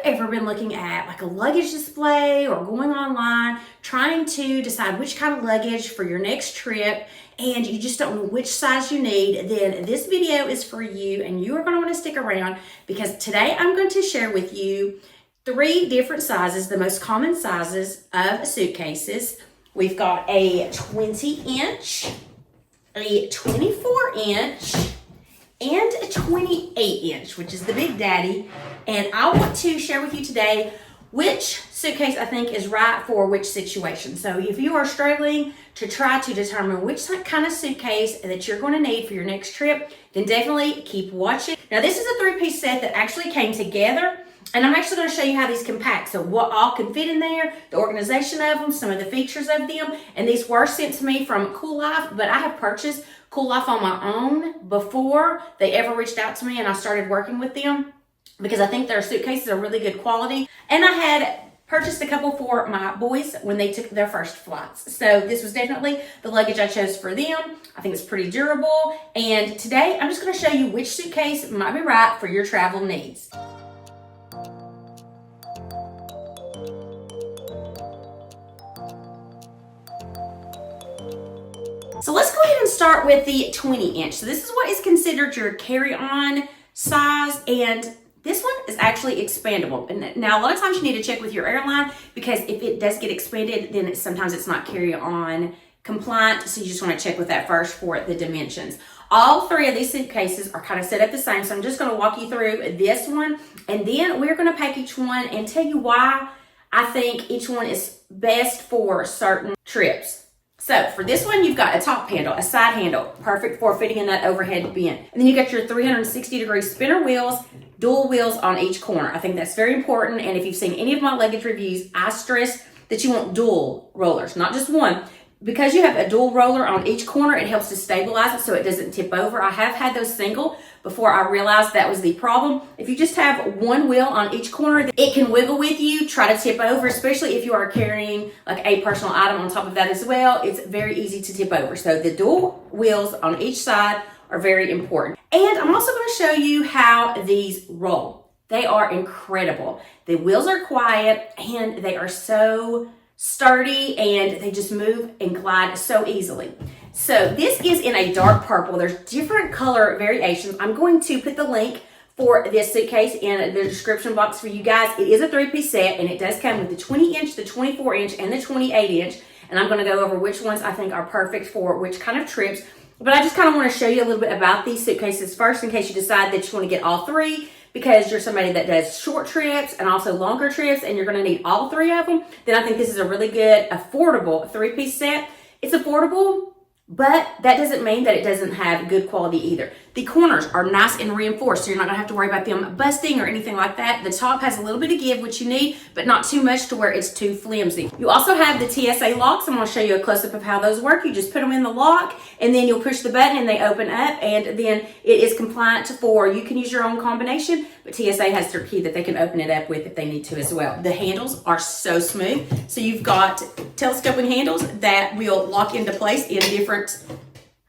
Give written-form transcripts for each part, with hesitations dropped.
ever been looking at like a luggage display or going online, trying to decide which kind of luggage for your next trip, and you just don't know which size you need, then this video is for you and you are going to want to stick around, because today I'm going to share with you 3 different sizes, the most common sizes of suitcases. We've got a 20-inch, a 24-inch, and a 28-inch, which is the big daddy. And I want to share with you today which suitcase I think is right for which situation. So if you are struggling to try to determine which kind of suitcase that you're going to need for your next trip, then definitely keep watching. Now this is a 3-piece set that actually came together, and I'm actually going to show you how these can pack. So what all can fit in there, the organization of them, some of the features of them. And these were sent to me from Coolife, but I have purchased Coolife on my own before they ever reached out to me and I started working with them, because I think their suitcases are really good quality. And I had purchased a couple for my boys when they took their first flights. So this was definitely the luggage I chose for them. I think it's pretty durable. And today I'm just going to show you which suitcase might be right for your travel needs. So let's go ahead and start with the 20-inch. So this is what is considered your carry-on size, and this one is actually expandable. And now a lot of times you need to check with your airline, because if it does get expanded, then sometimes it's not carry-on compliant. So you just want to check with that first for the dimensions. All 3 of these suitcases are kind of set up the same. So I'm just going to walk you through this one, and then we're going to pack each one and tell you why I think each one is best for certain trips. So for this one, you've got a top handle, a side handle, perfect for fitting in that overhead bin. And then you got your 360-degree spinner wheels, dual wheels on each corner. I think that's very important. And if you've seen any of my luggage reviews, I stress that you want dual rollers, not just one. Because you have a dual roller on each corner, it helps to stabilize it so it doesn't tip over. I have had those single before I realized that was the problem. If you just have one wheel on each corner, it can wiggle with you, try to tip over, especially if you are carrying like a personal item on top of that as well. It's very easy to tip over. So the dual wheels on each side are very important. And I'm also going to show you how these roll. They are incredible. The wheels are quiet and they are so sturdy, and they just move and glide so easily. So this is in a dark purple. There's different color variations. I'm going to put the link for this suitcase in the description box for you guys. It is a 3-piece set, and it does come with the 20-inch, the 24-inch, and the 28-inch. And I'm going to go over which ones I think are perfect for which kind of trips. But I just kind of want to show you a little bit about these suitcases first, in case you decide that you want to get all 3. Because you're somebody that does short trips and also longer trips, and you're going to need all 3 of them, then I think this is a really good, affordable 3-piece set. It's affordable, but that doesn't mean that it doesn't have good quality either. The corners are nice and reinforced, so you're not going to have to worry about them busting or anything like that. The top has a little bit of give, which you need, but not too much to where it's too flimsy. You also have the TSA locks. I'm going to show you a close-up of how those work. You just put them in the lock, and then you'll push the button and they open up, and then it is compliant for, you can use your own combination, but TSA has their key that they can open it up with if they need to as well. The handles are so smooth. So you've got telescoping handles that will lock into place in different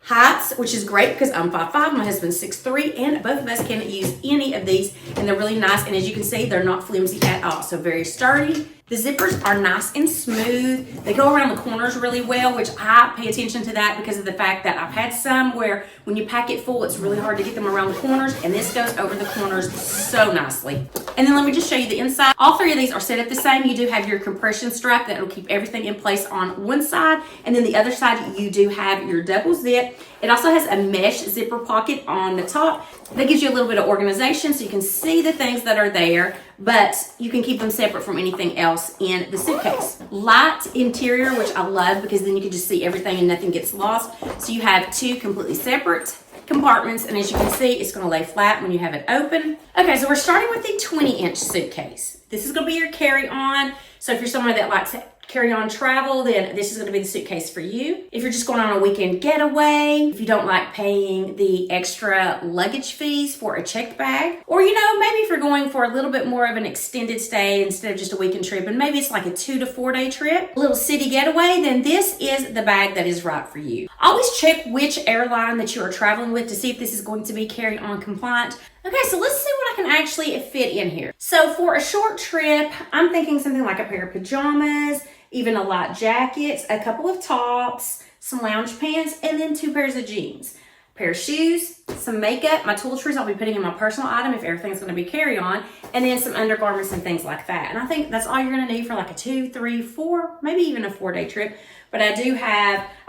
heights, which is great because I'm 5'5", my husband's 6'3", and both of us can use any of these, and they're really nice. And as you can see, they're not flimsy at all, so very sturdy. The zippers are nice and smooth. They go around the corners really well, which I pay attention to that because of the fact that I've had some where when you pack it full, it's really hard to get them around the corners, and this goes over the corners so nicely. And then let me just show you the inside. All 3 of these are set up the same. You do have your compression strap that will keep everything in place on one side, and then the other side you do have your double zip. It also has a mesh zipper pocket on the top that gives you a little bit of organization so you can see the things that are there, but you can keep them separate from anything else in the suitcase. Light interior, which I love because then you can just see everything and nothing gets lost. So you have 2 completely separate compartments, and as you can see, it's going to lay flat when you have it open. Okay, so we're starting with the 20-inch suitcase. This is going to be your carry-on. So if you're someone that likes carry-on travel, then this is going to be the suitcase for you. If you're just going on a weekend getaway, if you don't like paying the extra luggage fees for a checked bag, or maybe if you're going for a little bit more of an extended stay instead of just a weekend trip, and maybe it's like a 2 to 4 day trip, a little city getaway, then this is the bag that is right for you. Always check which airline that you are traveling with to see if this is going to be carry-on compliant. Okay, so let's see what I can actually fit in here. So for a short trip, I'm thinking something like a pair of pajamas, even a light jacket, a couple of tops, some lounge pants, and then 2 pairs of jeans. A pair of shoes, some makeup, my toiletries I'll be putting in my personal item if everything's gonna be carry-on, and then some undergarments and things like that. And I think that's all you're gonna need for like a 2, 3, 4, maybe even a 4-day trip. But I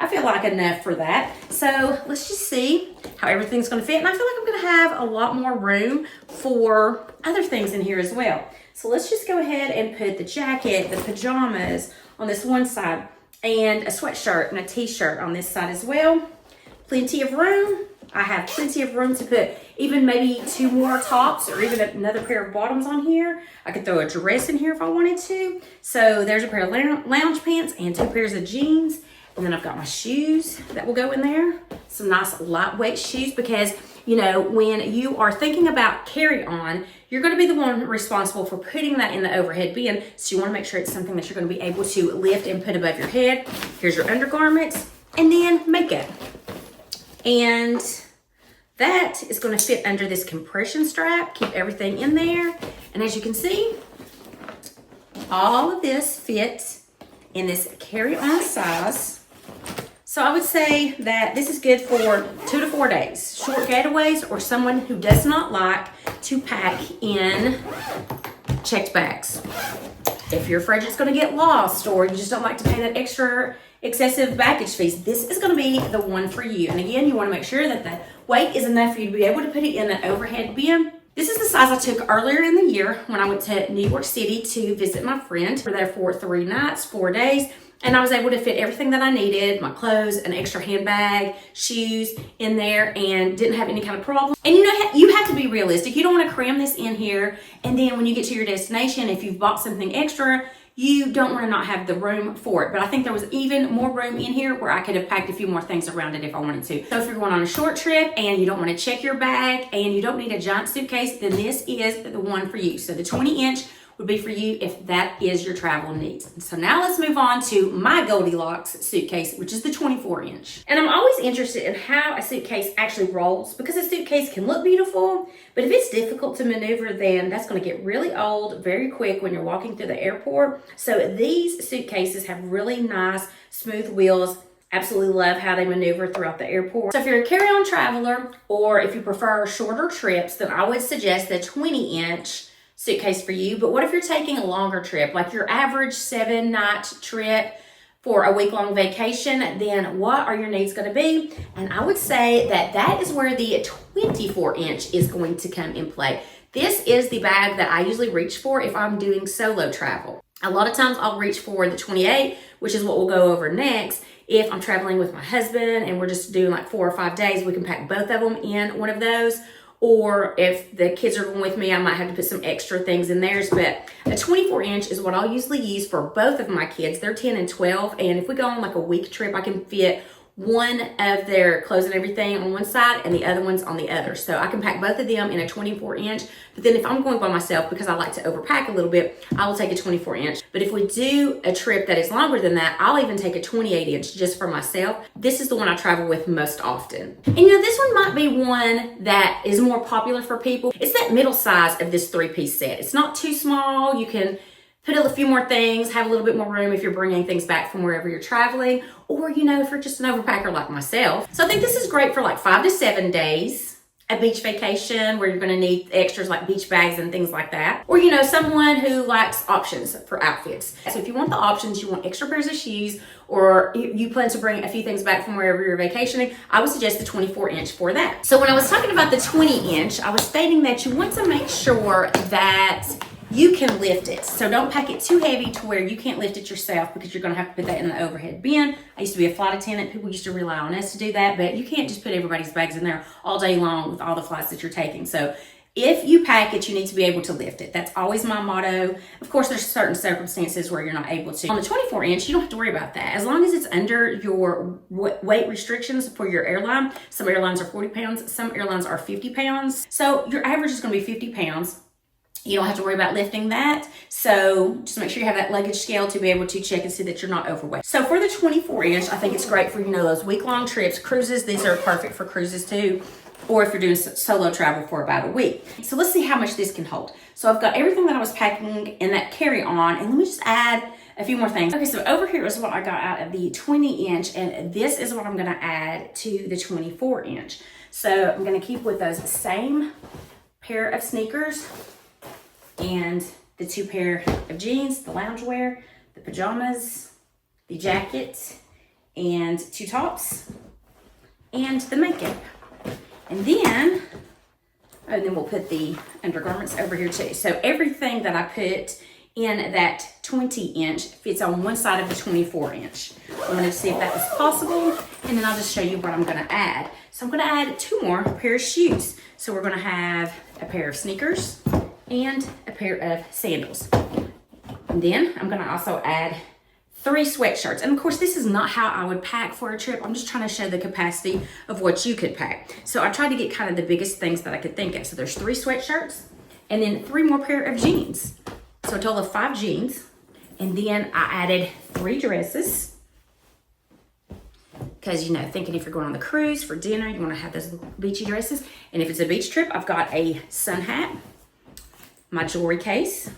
feel like enough for that. So let's just see how everything's gonna fit. And I feel like I'm gonna have a lot more room for other things in here as well. So let's just go ahead and put the jacket, the pajamas on this one side, and a sweatshirt and a t-shirt on this side as well. Plenty of room. I have plenty of room to put even maybe 2 more tops or even another pair of bottoms on here. I could throw a dress in here if I wanted to. So there's a pair of lounge pants and 2 pairs of jeans. And then I've got my shoes that will go in there. Some nice lightweight shoes because, you know, when you are thinking about carry-on, you're going to be the one responsible for putting that in the overhead bin. So you want to make sure it's something that you're going to be able to lift and put above your head. Here's your undergarments and then makeup. And that is going to fit under this compression strap, keep everything in there. And as you can see, all of this fits in this carry-on size. So I would say that this is good for 2 to 4 days, short getaways, or someone who does not like to pack in checked bags. If you're afraid it's going to get lost or you just don't like to pay that extra excessive baggage fees, this is going to be the one for you. And again, you want to make sure that the weight is enough for you to be able to put it in an overhead bin. This is the size I took earlier in the year when I went to New York City to visit my friend. We were there for 3 nights, 4 days, and I was able to fit everything that I needed, my clothes, an extra handbag, shoes in there, and didn't have any kind of problem. And you know, you have to be realistic. You don't want to cram this in here, and then when you get to your destination, if you've bought something extra, you don't want to not have the room for it. But I think there was even more room in here where I could have packed a few more things around it if I wanted to. So if you're going on a short trip and you don't want to check your bag and you don't need a giant suitcase, then this is the one for you. So the 20-inch would be for you if that is your travel needs. So now let's move on to my Goldilocks suitcase, which is the 24-inch. And I'm always interested in how a suitcase actually rolls because a suitcase can look beautiful, but if it's difficult to maneuver, then that's going to get really old very quick when you're walking through the airport. So these suitcases have really nice, smooth wheels. Absolutely love how they maneuver throughout the airport. So if you're a carry-on traveler or if you prefer shorter trips, then I would suggest the 20-inch suitcase for you. But what if you're taking a longer trip, like your average 7-night trip for a week-long vacation? Then what are your needs going to be? And I would say that that is where the 24-inch is going to come in play. This is the bag that I usually reach for if I'm doing solo travel. A lot of times I'll reach for the 28, which is what we'll go over next. If I'm traveling with my husband and we're just doing like 4 or 5 days, we can pack both of them in one of those. Or if the kids are going with me, I might have to put some extra things in theirs. But a 24-inch is what I'll usually use for both of my kids. They're 10 and 12. And if we go on like a week trip, I can fit one of their clothes and everything on one side and the other one's on the other. So I can pack both of them in a 24-inch. But then if I'm going by myself, because I like to overpack a little bit, I will take a 24-inch. But if we do a trip that is longer than that, I'll even take a 28-inch just for myself. This is the one I travel with most often. And you know, this one might be one that is more popular for people. It's that middle size of this 3-piece set. It's not too small. You can put a few more things, have a little bit more room if you're bringing things back from wherever you're traveling, or, you know, if you're just an overpacker like myself. So I think this is great for like 5 to 7 days, a beach vacation where you're going to need extras like beach bags and things like that. Or, you know, someone who likes options for outfits. So if you want the options, you want extra pairs of shoes, or you plan to bring a few things back from wherever you're vacationing, I would suggest the 24-inch for that. So when I was talking about the 20-inch, I was stating that you want to make sure that you can lift it. So don't pack it too heavy to where you can't lift it yourself because you're gonna have to put that in the overhead bin. I used to be a flight attendant. People used to rely on us to do that, but you can't just put everybody's bags in there all day long with all the flights that you're taking. So if you pack it, you need to be able to lift it. That's always my motto. Of course, there's certain circumstances where you're not able to. On the 24-inch, you don't have to worry about that. As long as it's under your weight restrictions for your airline. Some airlines are 40 pounds, some airlines are 50 pounds. So your average is gonna be 50 pounds. You don't have to worry about lifting that. So just make sure you have that luggage scale to be able to check and see that you're not overweight. So for the 24-inch, I think it's great for, you know, those week-long trips, cruises. These are perfect for cruises too. or if you're doing solo travel for about a week. So let's see how much this can hold. So I've got everything that I was packing in that carry-on, and let me just add a few more things. Okay, so over here is what I got out of the 20-inch, and this is what I'm gonna add to the 24-inch. So I'm gonna keep with those same pair of sneakers and the 2 pair of jeans, the loungewear, the pajamas, the jacket, and 2 tops, and the makeup. And then we'll put the undergarments over here too. So everything that I put in that 20-inch fits on one side of the 24-inch. I'm gonna see if that was possible, and then I'll just show you what I'm gonna add. So I'm gonna add 2 more pairs of shoes. So we're gonna have a pair of sneakers and a pair of sandals. And then I'm gonna also add 3 sweatshirts. And of course, this is not how I would pack for a trip. I'm just trying to show the capacity of what you could pack. So I tried to get kind of the biggest things that I could think of. So there's 3 sweatshirts and then 3 more pair of jeans. So a total of 5 jeans. And then I added 3 dresses. Because, you know, thinking if you're going on the cruise for dinner, you want to have those beachy dresses. And if it's a beach trip, I've got a sun hat, my jewelry case,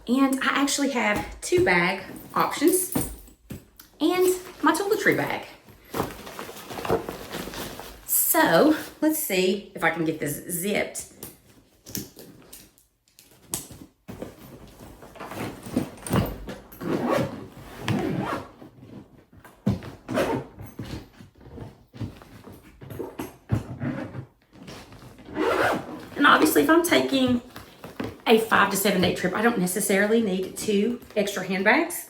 and I actually have 2 bag options and my toiletry bag. So let's see if I can get this zipped. And obviously if I'm taking a 5 to 7 day trip, I don't necessarily need 2 extra handbags,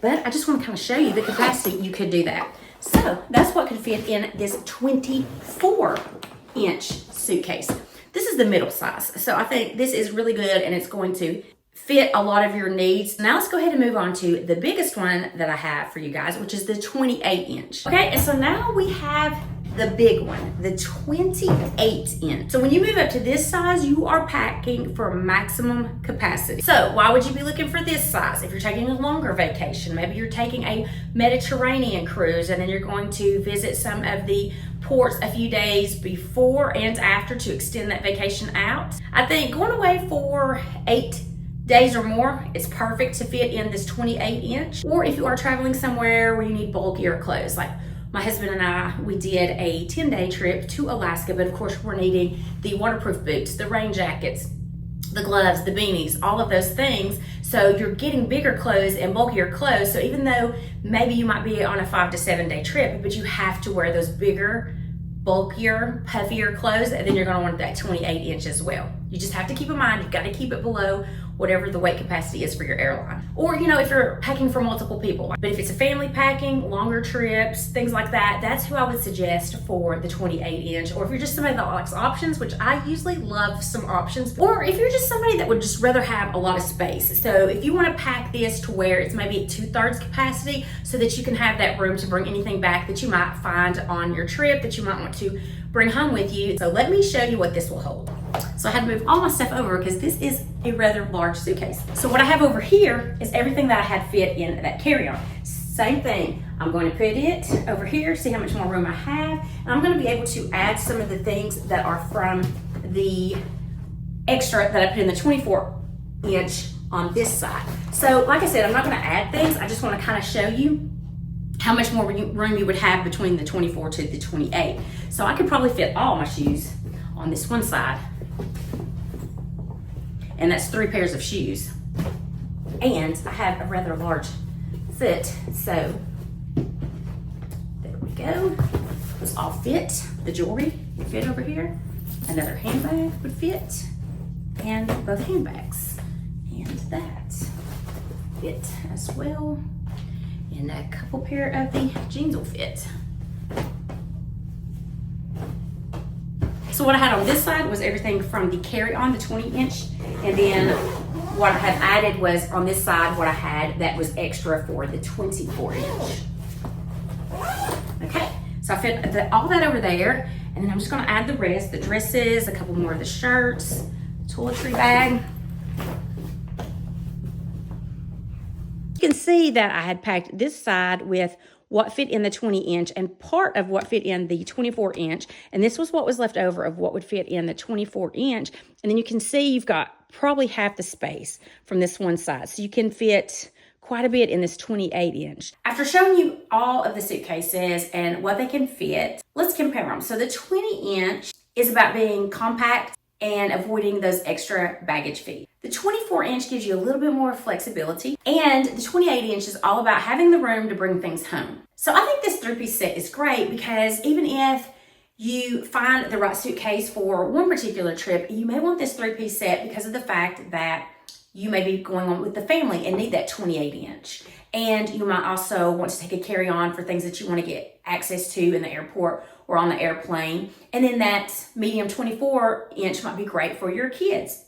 but I just want to kind of show you the capacity you could do that. So that's what could fit in this 24-inch suitcase. This is the middle size. So I think this is really good and it's going to fit a lot of your needs. Now let's go ahead and move on to the biggest one that I have for you guys, which is the 28-inch. Okay, and so now we have the big one, the 28-inch. So when you move up to this size, you are packing for maximum capacity. So why would you be looking for this size? If you're taking a longer vacation, maybe you're taking a Mediterranean cruise and then you're going to visit some of the ports a few days before and after to extend that vacation out. I think going away for 8 days or more, it's perfect to fit in this 28-inch. Or if you are traveling somewhere where you need bulkier clothes, like my husband and I, we did a 10-day trip to Alaska, but of course we're needing the waterproof boots, the rain jackets, the gloves, the beanies, all of those things. So you're getting bigger clothes and bulkier clothes. So even though maybe you might be on a 5 to 7 day trip, but you have to wear those bigger, bulkier, puffier clothes, and then you're gonna want that 28-inch as well. You just have to keep in mind, you've got to keep it below whatever the weight capacity is for your airline. Or, you know, if you're packing for multiple people. But if it's a family packing, longer trips, things like that, that's who I would suggest for the 28-inch. Or if you're just somebody that likes options, which I usually love some options. Or if you're just somebody that would just rather have a lot of space. So if you want to pack this to where it's maybe at 2/3 capacity so that you can have that room to bring anything back that you might find on your trip that you might want to bring home with you. So let me show you what this will hold. So I had to move all my stuff over because this is a rather large suitcase. So what I have over here is everything that I had fit in that carry-on. Same thing. I'm going to put it over here, see how much more room I have. And I'm going to be able to add some of the things that are from the extra that I put in the 24-inch on this side. So like I said, I'm not going to add things. I just want to kind of show you how much more room you would have between the 24 to the 28. So I could probably fit all my shoes on this one side. And that's 3 pairs of shoes. And I have a rather large foot, so there we go. Those all fit. The jewelry would fit over here. Another handbag would fit. And both handbags. And that fit as well. And a couple pair of the jeans will fit. So what I had on this side was everything from the carry-on, the 20-inch, and then what I had added was on this side what I had that was extra for the 24-inch. Okay, so I fit all that over there, and then I'm just gonna add the rest, the dresses, a couple more of the shirts, toiletry bag. You can see that I had packed this side with what fit in the 20 inch and part of what fit in the 24 inch. And this was what was left over of what would fit in the 24 inch. And then you can see you've got probably half the space from this one side. So you can fit quite a bit in this 28 inch. After showing you all of the suitcases and what they can fit, let's compare them. So the 20 inch is about being compact and avoiding those extra baggage fees. The 24 inch gives you a little bit more flexibility, and the 28 inch is all about having the room to bring things home. So I think this 3-piece set is great because even if you find the right suitcase for one particular trip, you may want this 3-piece set because of the fact that you may be going on with the family and need that 28 inch. And you might also want to take a carry-on for things that you want to get access to in the airport or on the airplane. And then that medium 24 inch might be great for your kids.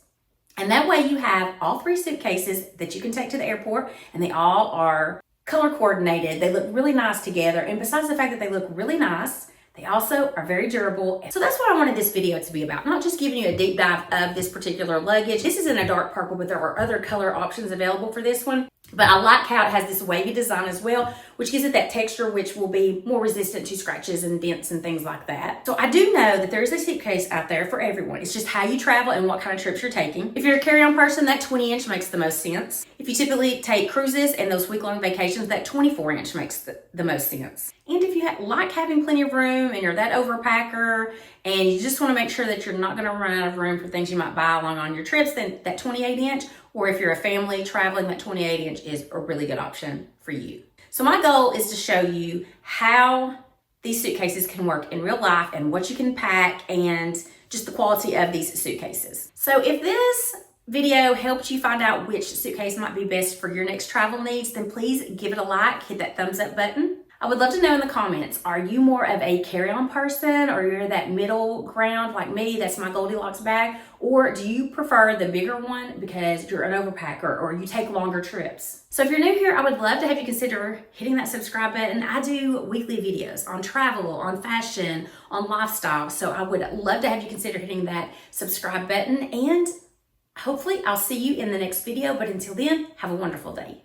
And that way you have all 3 suitcases that you can take to the airport, and they all are color coordinated. They look really nice together. And besides the fact that they look really nice, they also are very durable. So that's what I wanted this video to be about. Not just giving you a deep dive of this particular luggage. This is in a dark purple, but there are other color options available for this one. But I like how it has this wavy design as well, which gives it that texture which will be more resistant to scratches and dents and things like that. So I do know that there is a suitcase out there for everyone. It's just how you travel and what kind of trips you're taking. If you're a carry-on person, that 20 inch makes the most sense. If you typically take cruises and those week-long vacations, that 24 inch makes the most sense. And if you like having plenty of room and you're that overpacker and you just want to make sure that you're not going to run out of room for things you might buy along on your trips, then that 28 inch, or if you're a family traveling, that 28 inch is a really good option for you. So my goal is to show you how these suitcases can work in real life and what you can pack and just the quality of these suitcases. So if this video helped you find out which suitcase might be best for your next travel needs, then please give it a like, hit that thumbs up button. I would love to know in the comments, are you more of a carry-on person, or you're that middle ground like me, that's my Goldilocks bag, or do you prefer the bigger one because you're an overpacker or you take longer trips? So if you're new here, I would love to have you consider hitting that subscribe button. I do weekly videos on travel, on fashion, on lifestyle, so I would love to have you consider hitting that subscribe button, and hopefully I'll see you in the next video, but until then, have a wonderful day.